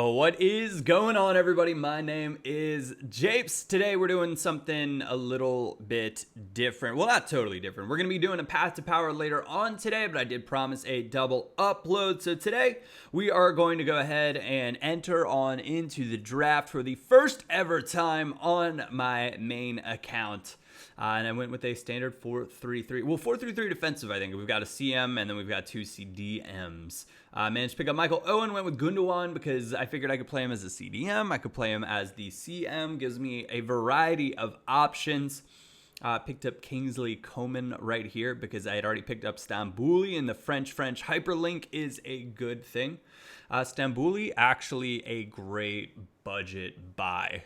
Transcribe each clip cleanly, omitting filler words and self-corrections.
Oh, what is going on, everybody? My name is Japes. Today we're doing something a little bit different. Well, not totally different. We're going to be doing a Path to Power later on today, but I did promise a double upload. So today we are going to go ahead and enter on into the draft for the first ever time on my main account. And I went with a standard 4-3-3. Well, 4-3-3 defensive, I think. We've got a CM, and then we've got two CDMs. Managed to pick up Michael Owen, went with Gundogan because I figured I could play him as a CDM. I could play him as the CM. Gives me a variety of options. Picked up Kingsley Coman right here because I had already picked up Stambouli, and the French hyperlink is a good thing. Stambouli, actually a great budget buy.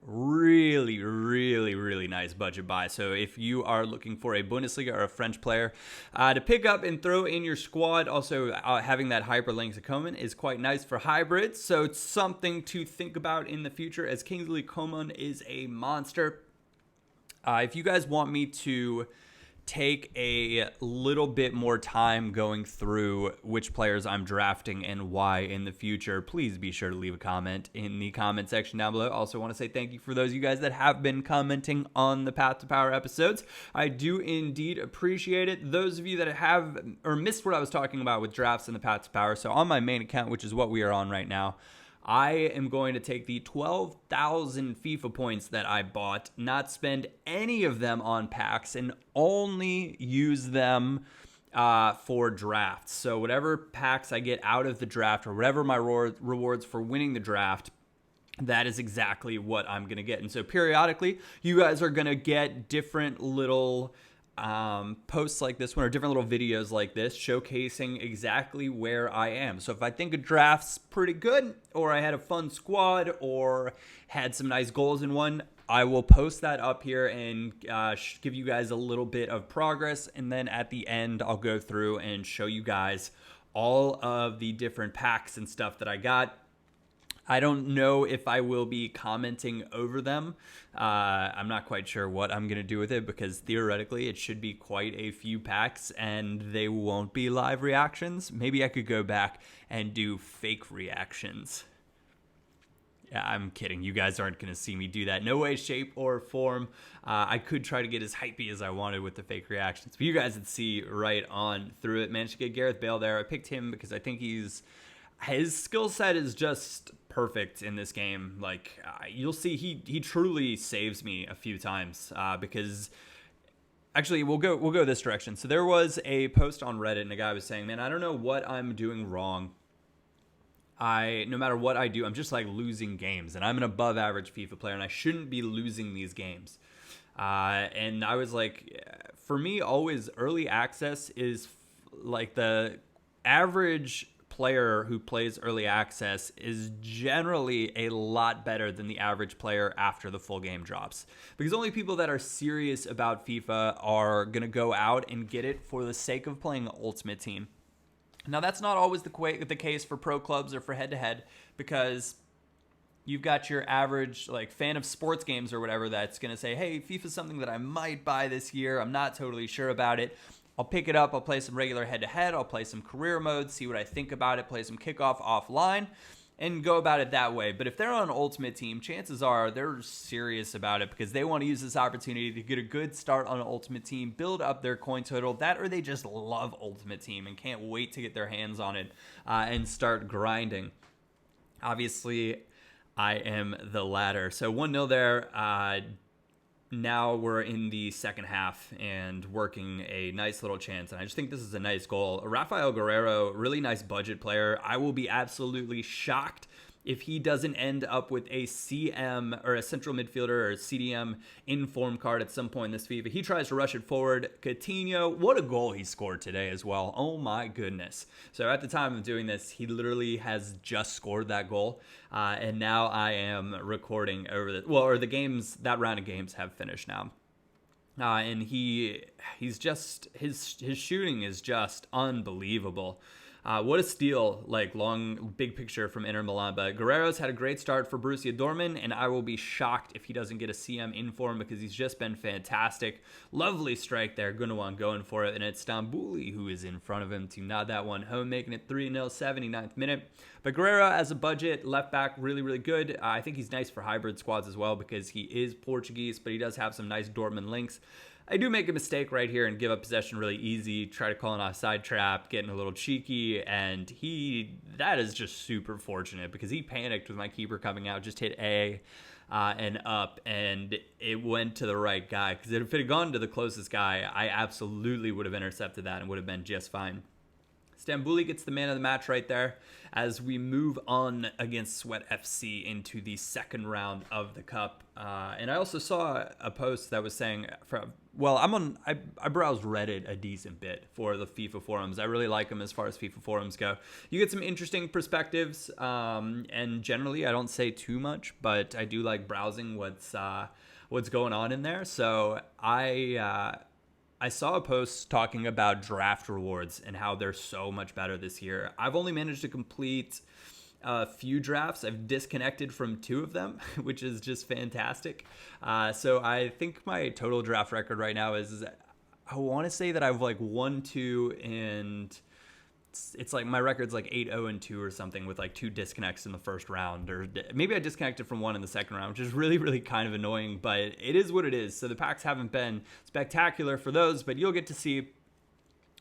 Really nice budget buy. So if you are looking for a Bundesliga or a French player to pick up and throw in your squad, also having that hyperlink to Coman is quite nice for hybrids. So it's something to think about in the future, as Kingsley Coman is a monster. If you guys want me to take a little bit more time going through which players I'm drafting and why in the future, please be sure to leave a comment in the comment section down below. Also want to say thank you for those of you guys that have been commenting on the Path to Power episodes. I do indeed appreciate it. Those of you that have or missed what I was talking about with drafts and the Path to Power, so on my main account, which is what we are on right now, I am going to take the 12,000 FIFA points that I bought, not spend any of them on packs, and only use them for drafts. So whatever packs I get out of the draft, or whatever my rewards for winning the draft, that is exactly what I'm going to get. And so periodically, you guys are going to get different little posts like this one, or different little videos like this showcasing exactly where I am. So if I think a draft's pretty good, or I had a fun squad, or had some nice goals in one, I will post that up here and give you guys a little bit of progress. And then at the end, I'll go through and show you guys all of the different packs and stuff that I got. I don't know if I will be commenting over them. I'm not quite sure what I'm going to do with it, because theoretically it should be quite a few packs and they won't be live reactions. Maybe I could go back and do fake reactions. Yeah, I'm kidding. You guys aren't going to see me do that. No way, shape, or form. I could try to get as hypey as I wanted with the fake reactions, but you guys would see right on through it. Managed to get Gareth Bale there. I picked him because I think his skill set is just perfect in this game. Like you'll see, he truly saves me a few times because actually we'll go this direction. So there was a post on Reddit, and a guy was saying, man, I don't know what I'm doing wrong. No matter what I do, I'm just like losing games, and I'm an above average FIFA player, and I shouldn't be losing these games. And I was like, for me, always early access is like the average player who plays early access is generally a lot better than the average player after the full game drops, because only people that are serious about FIFA are going to go out and get it for the sake of playing Ultimate Team. Now, that's not always the case for pro clubs or for head-to-head, because you've got your average like fan of sports games or whatever that's going to say, hey, FIFA's something that I might buy this year. I'm not totally sure about it. I'll pick it up. I'll play some regular head-to-head. I'll play some career mode, see what I think about it, play some kickoff offline, and go about it that way. But if they're on Ultimate Team, chances are they're serious about it, because they want to use this opportunity to get a good start on Ultimate Team, build up their coin total, that or they just love Ultimate Team and can't wait to get their hands on it and start grinding. Obviously, I am the latter. So 1-0 there. Now we're in the second half and working a nice little chance, and I just think this is a nice goal. Rafael Guerreiro, really nice budget player. I will be absolutely shocked if he doesn't end up with a CM or a central midfielder or a CDM inform card at some point in this FIFA. He tries to rush it forward. Coutinho, what a goal he scored today as well. Oh my goodness. So at the time of doing this, he literally has just scored that goal. And now I am recording over the games, that round of games have finished now. And he's just, his shooting is just unbelievable. What a steal, like long, big picture from Inter Milan. But Guerrero's had a great start for Borussia Dortmund, and I will be shocked if he doesn't get a CM in form because he's just been fantastic. Lovely strike there, Gundogan going for it, and it's Stambouli who is in front of him to nod that one home, making it 3-0, 79th minute. But Guerrero, as a budget left back, really, really good. I think he's nice for hybrid squads as well because he is Portuguese, but he does have some nice Dortmund links. I do make a mistake right here and give up possession really easy, try to call an offside trap, getting a little cheeky, and that is just super fortunate because he panicked with my keeper coming out, just hit A and up, and it went to the right guy, because if it had gone to the closest guy, I absolutely would have intercepted that and would have been just fine. Stambouli gets the man of the match right there as we move on against Sweat FC into the second round of the Cup. And I also saw a post that was saying, I browsed Reddit a decent bit for the FIFA forums. I really like them as far as FIFA forums go. You get some interesting perspectives, and generally I don't say too much, but I do like browsing what's going on in there. So I saw a post talking about draft rewards and how they're so much better this year. I've only managed to complete a few drafts. I've disconnected from 2 of them, which is just fantastic. So I think my total draft record right now is, I want to say that I've like 1-2, and it's like my record's like 8-0-2 or something, with like 2 disconnects in the first round, or maybe I disconnected from 1 in the second round, which is really, really kind of annoying, but it is what it is. So the packs haven't been spectacular for those, but you'll get to see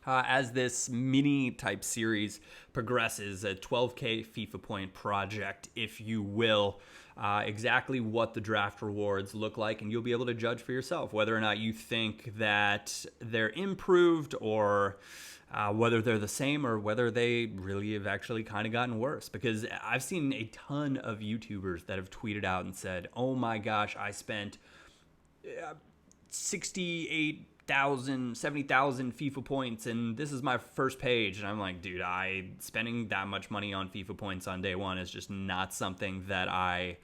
as this mini type series progresses, a 12K FIFA point project, if you will, exactly what the draft rewards look like, and you'll be able to judge for yourself whether or not you think that they're improved, or whether they're the same, or whether they really have actually kind of gotten worse. Because I've seen a ton of YouTubers that have tweeted out and said, oh my gosh, I spent 68,000, 70,000 FIFA points, and this is my first page. And I'm like, dude, spending that much money on FIFA points on day one is just not something that I've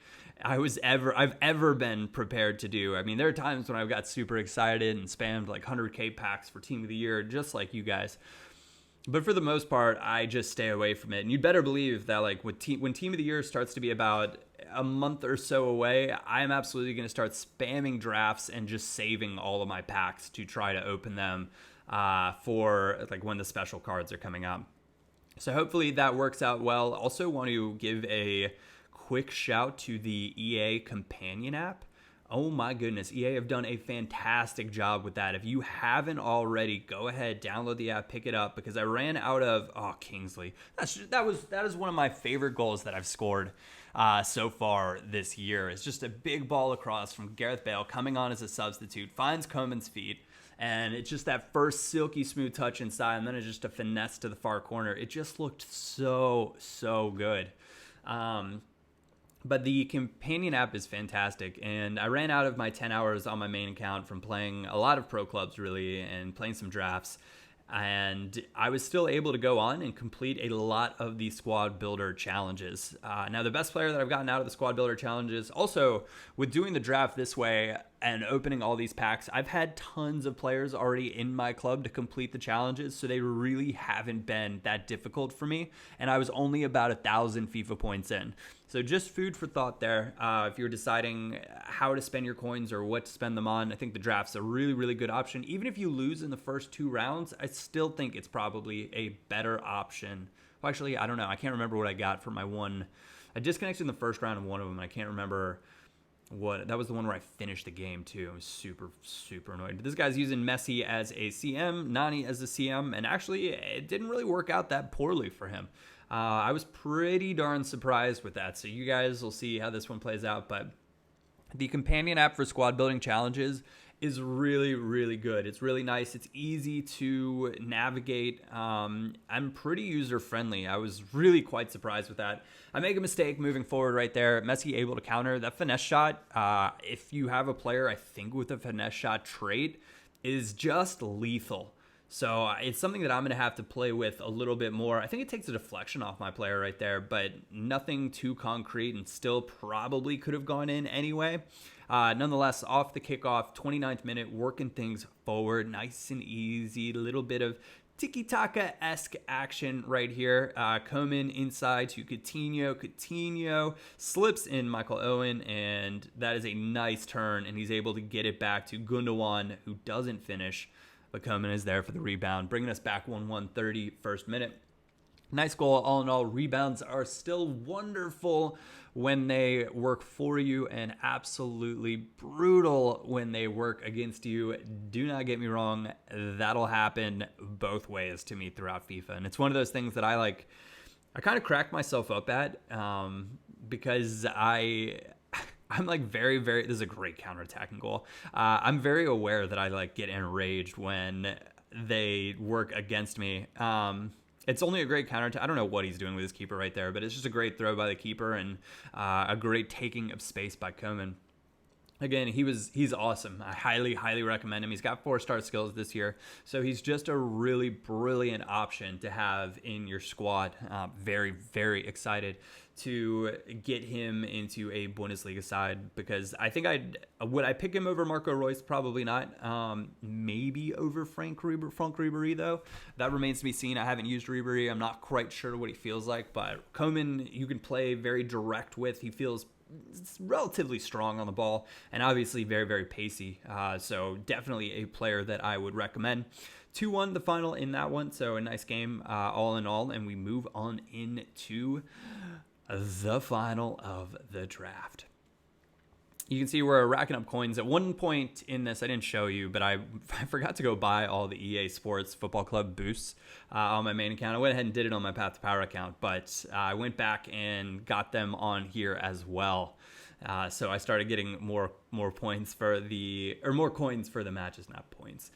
ever been prepared to do. I mean, there are times when I've got super excited and spammed like 100K packs for Team of the Year, just like you guys. But for the most part, I just stay away from it. And you better believe that like when Team of the Year starts to be about a month or so away, I'm absolutely going to start spamming drafts and just saving all of my packs to try to open them for like when the special cards are coming out. So hopefully that works out well. Also want to give a quick shout to the EA companion app. Oh my goodness, EA have done a fantastic job with that. If you haven't already, go ahead, download the app, pick it up, because I ran out of Kingsley. That is one of my favorite goals that I've scored so far this year. It's just a big ball across from Gareth Bale coming on as a substitute, finds Koeman's feet, and it's just that first silky smooth touch inside, and then it's just a finesse to the far corner. It just looked so good. But the companion app is fantastic, and I ran out of my 10 hours on my main account from playing a lot of pro clubs, really, and playing some drafts, and I was still able to go on and complete a lot of the squad builder challenges. Now, the best player that I've gotten out of the squad builder challenges, also with doing the draft this way and opening all these packs, I've had tons of players already in my club to complete the challenges, so they really haven't been that difficult for me, and I was only about 1,000 FIFA points in. So just food for thought there. If you're deciding how to spend your coins or what to spend them on, I think the draft's a really, really good option. Even if you lose in the first 2 rounds, I still think it's probably a better option. Well, actually, I don't know. I can't remember what I got for my one. I disconnected in the first round of one of them, and I can't remember what. That was the one where I finished the game, too. I was super, super annoyed. But this guy's using Messi as a CM, Nani as a CM, and actually, it didn't really work out that poorly for him. I was pretty darn surprised with that. So you guys will see how this one plays out. But the companion app for squad building challenges is really, really good. It's really nice. It's easy to navigate. I'm pretty user-friendly. I was really quite surprised with that. I make a mistake moving forward right there. Messi able to counter that finesse shot. If you have a player, I think with a finesse shot trait, is just lethal. So it's something that I'm going to have to play with a little bit more. I think it takes a deflection off my player right there, but nothing too concrete, and still probably could have gone in anyway. Nonetheless, off the kickoff, 29th minute, working things forward, nice and easy, a little bit of tiki-taka-esque action right here. Coman inside to Coutinho. Coutinho slips in Michael Owen, and that is a nice turn, and he's able to get it back to Gundogan, who doesn't finish, but Coman is there for the rebound, bringing us back 1-1, 31st minute. Nice goal. All in all, rebounds are still wonderful when they work for you and absolutely brutal when they work against you. Do not get me wrong. That'll happen both ways to me throughout FIFA. And it's one of those things that I kind of crack myself up at because I'm like very, very, this is a great counterattacking goal. I'm very aware that I get enraged when they work against me. It's only a great counter. I don't know what he's doing with his keeper right there, but it's just a great throw by the keeper and a great taking of space by Coman. Again, he's awesome. I highly, highly recommend him. He's got 4-star skills this year, so he's just a really brilliant option to have in your squad. Very, very excited to get him into a Bundesliga side because I think would I pick him over Marco Reus? Probably not. Maybe over Frank Ribery though. That remains to be seen. I haven't used Ribery. I'm not quite sure what he feels like, but Coman you can play very direct with. He feels relatively strong on the ball and obviously very, very pacey. So definitely a player that I would recommend. 2-1 the final in that one. So a nice game all in all. And we move on into the final of the draft. You can see we're racking up coins. At one point in this, I didn't show you, but I forgot to go buy all the EA Sports Football Club boosts on my main account. I went ahead and did it on my Path to Power account, but I went back and got them on here as well. So I started getting more points for more coins for the matches, not points.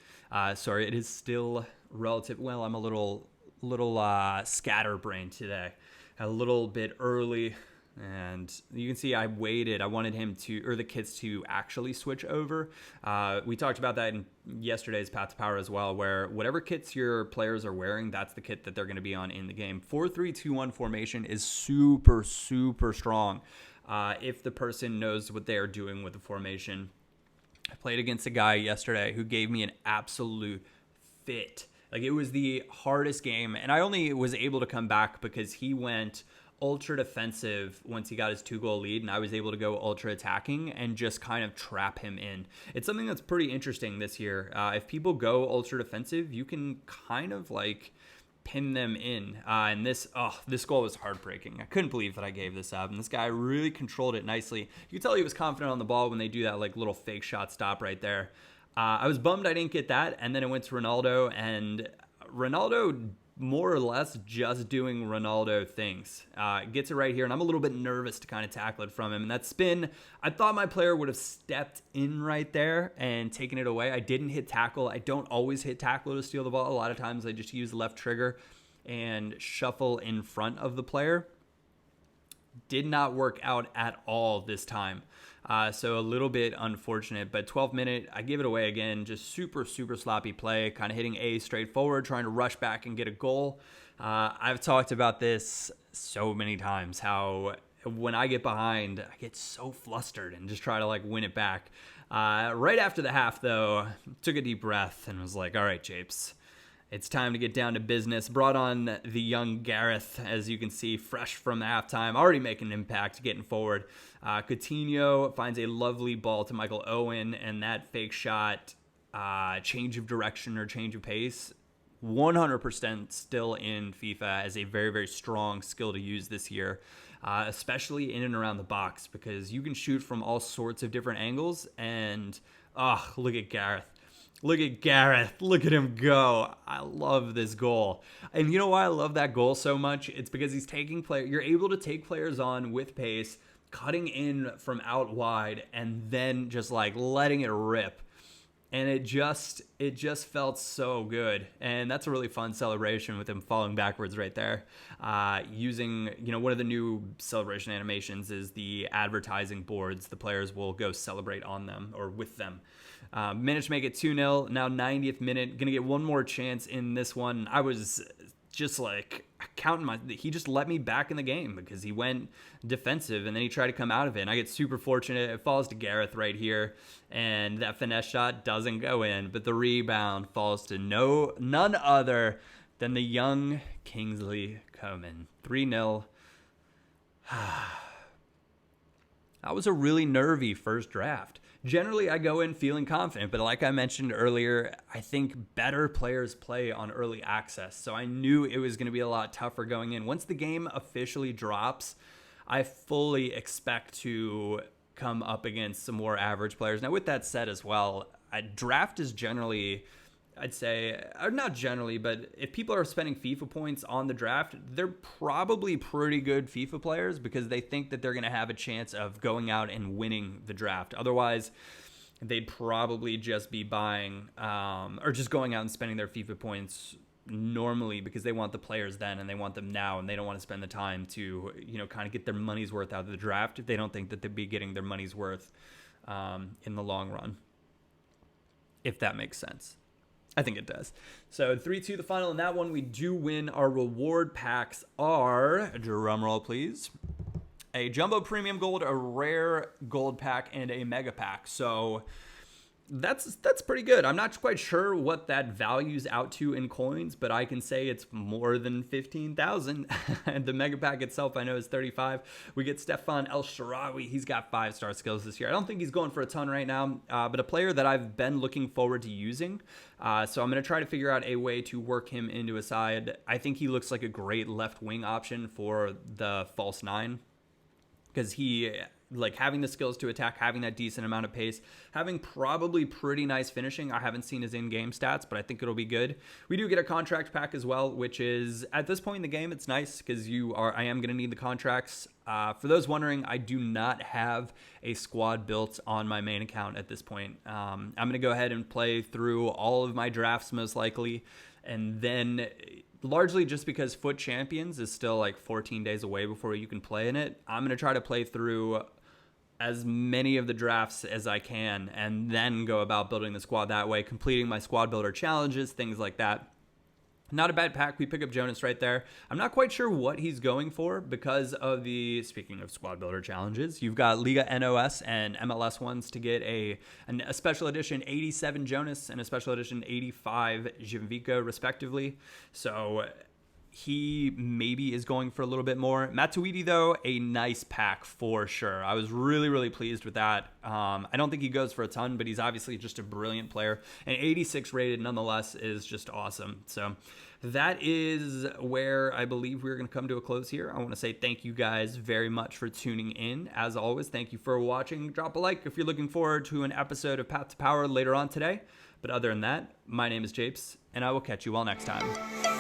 Sorry, it is still relative. Well, I'm a little scatterbrained today. A little bit early. And you can see I waited. I wanted the kits to actually switch over. We talked about that in yesterday's Path to Power as well, where whatever kits your players are wearing, that's the kit that they're going to be on in the game. 4-3-2-1 formation is super, super strong if the person knows what they are doing with the formation. I played against a guy yesterday who gave me an absolute fit. It was the hardest game, and I only was able to come back because he went ultra defensive once he got his 2-goal lead, and I was able to go ultra attacking and just kind of trap him in. It's something that's pretty interesting this year. If people go ultra defensive, you can kind of pin them in. And this goal was heartbreaking. I couldn't believe that I gave this up, and this guy really controlled it nicely. You could tell he was confident on the ball when they do that little fake shot stop right there. I was bummed I didn't get that, and then it went to Ronaldo, and Ronaldo more or less just doing Ronaldo things. Gets it right here, and I'm a little bit nervous to kind of tackle it from him. And that spin, I thought my player would have stepped in right there and taken it away. I didn't hit tackle. I don't always hit tackle to steal the ball. A lot of times I just use the left trigger and shuffle in front of the player. Did not work out at all this time. So a little bit unfortunate, but 12th minute, I give it away again. Just super, super sloppy play, kind of hitting A straight forward, trying to rush back and get a goal. I've talked about this so many times, how when I get behind, I get so flustered and just try to win it back. Right after the half, though, took a deep breath and was like, all right, Japes, it's time to get down to business. Brought on the young Gareth, as you can see, fresh from halftime, already making an impact, getting forward. Coutinho finds a lovely ball to Michael Owen, and that fake shot, change of direction or change of pace, 100% still in FIFA as a very, very strong skill to use this year, especially in and around the box, because you can shoot from all sorts of different angles, and look at Gareth. Look at Gareth. Look at him go. I love this goal. And you know why I love that goal so much? It's because he's taking you're able to take players on with pace, cutting in from out wide, and then just letting it rip. And it just felt so good. And that's a really fun celebration with him falling backwards right there. Using, one of the new celebration animations is the advertising boards. The players will go celebrate on them or with them. Managed to make it 2-0. Now 90th minute. Going to get one more chance in this one. I was just like he just let me back in the game because he went defensive and then he tried to come out of it. And I get super fortunate. It falls to Gareth right here, and that finesse shot doesn't go in, but the rebound falls to none other than the young Kingsley Coman. 3-0. That was a really nervy first draft. Generally, I go in feeling confident, but like I mentioned earlier, I think better players play on early access. So I knew it was going to be a lot tougher going in. Once the game officially drops, I fully expect to come up against some more average players. Now, with that said as well, a draft is generally, I'd say, or not generally, but if people are spending FIFA points on the draft, they're probably pretty good FIFA players because they think that they're going to have a chance of going out and winning the draft. Otherwise, they'd probably just be buying or just going out and spending their FIFA points normally because they want the players then and they want them now, and they don't want to spend the time to, kind of get their money's worth out of the draft if they don't think that they'd be getting their money's worth in the long run, if that makes sense. I think it does. So 3-2 the final in that one. We do win. Our reward packs are, drum roll please, a jumbo premium gold, a rare gold pack, and a mega pack. So that's pretty good. I'm not quite sure what that values out to in coins, but I can say it's more than 15,000. And the mega pack itself, I know, is 35. We get Stefan El Shaarawy. He's got 5-star skills this year. I don't think he's going for a ton right now, but a player that I've been looking forward to using. So I'm going to try to figure out a way to work him into a side. I think he looks like a great left wing option for the false 9 because he, like, having the skills to attack, having that decent amount of pace, having probably pretty nice finishing. I haven't seen his in-game stats, but I think it'll be good. We do get a contract pack as well, which is, at this point in the game, it's nice because I am going to need the contracts. For those wondering, I do not have a squad built on my main account at this point. I'm going to go ahead and play through all of my drafts most likely, and then largely just because Foot Champions is still like 14 days away before you can play in it, I'm going to try to play through as many of the drafts as I can and then go about building the squad that way, completing my squad builder challenges, things like that. Not a bad pack. We pick up Jonas right there. I'm not quite sure what he's going for because of speaking of squad builder challenges, you've got Liga NOS and MLS ones to get a special edition 87 Jonas and a special edition 85 Živko respectively. So he maybe is going for a little bit more. Matuidi, though, a nice pack for sure. I was really, really pleased with that. I don't think he goes for a ton, but he's obviously just a brilliant player. And 86 rated nonetheless is just awesome. So that is where I believe we're going to come to a close here. I want to say thank you guys very much for tuning in. As always, thank you for watching. Drop a like if you're looking forward to an episode of Path to Power later on today. But other than that, my name is Japes, and I will catch you all next time.